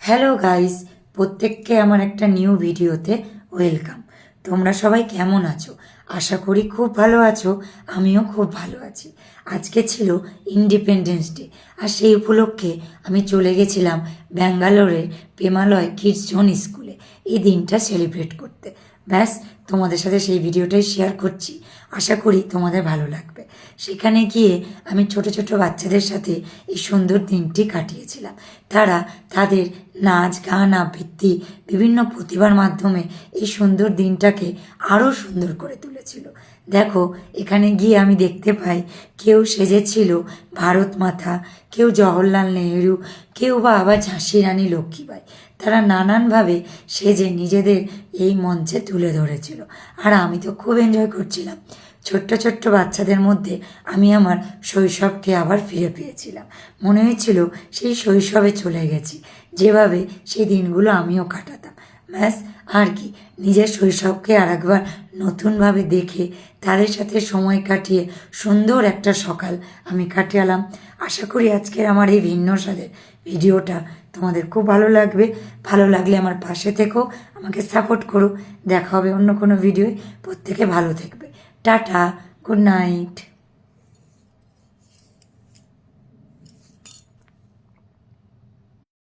Hello guys, প্রত্যেককে আমার একটা নিউ ভিডিওতে ওয়েলকাম। তোমরা সবাই কেমন আছো? আশা করি খুব ভালো আছো। আমিও খুব ভালো আছি। আজকে ছিল ইন্ডিপেন্ডেন্স ডে, আর সেই উপলক্ষে আমি চলে গেছিলাম ব্যাঙ্গালোরের প্রেমালয় কিডস জোন স্কুলে এই দিনটা সেলিব্রেট করতে। ব্যাস, তোমাদের সাথে সেই ভিডিওটাই শেয়ার করছি। আশা করি তোমাদের ভালো লাগবে। সেখানে গিয়ে আমি ছোট ছোট বাচ্চাদের সাথে এই সুন্দর দিনটি কাটিয়েছিলাম। তারা তাদের নাচ, গান, আবৃত্তি, বিভিন্ন প্রতিভার মাধ্যমে এই সুন্দর দিনটাকে আরও সুন্দর করে তুলেছিল। দেখো, এখানে গিয়ে আমি দেখতে পাই কেউ সেজেছিল ভারত মাতা, কেউ জওহরলাল নেহেরু, কেউ বা আবার ঝাঁসি রানী লক্ষ্মীবাই। তারা নানানভাবে সেজে নিজেদের এই মঞ্চে তুলে ধরেছিল, আর আমি তো খুব এনজয় করছিলাম। ছোট্ট ছোট্ট বাচ্চাদের মধ্যে আমি আমার শৈশবকে আবার ফিরে পেয়েছিলাম। মনে হয়েছিল সেই শৈশবে চলে গেছি, যেভাবে সেই দিনগুলো আমিও কাটাতাম। ব্যাস, আর কি, নিজের শৈশবকে আর একবার নতুনভাবে দেখে তাদের সাথে সময় কাটিয়ে সুন্দর একটা সকাল আমি কাটিয়ালাম। আশা করি আজকের আমার এই ভিন্ন স্বাদের ভিডিওটা তোমাদের খুব ভালো লাগবে। ভালো লাগলে আমার পাশে থেকো, আমাকে সাপোর্ট করো। দেখা হবে অন্য কোনো ভিডিওয়। প্রত্যেকে ভালো থাকবে। Tata, good night.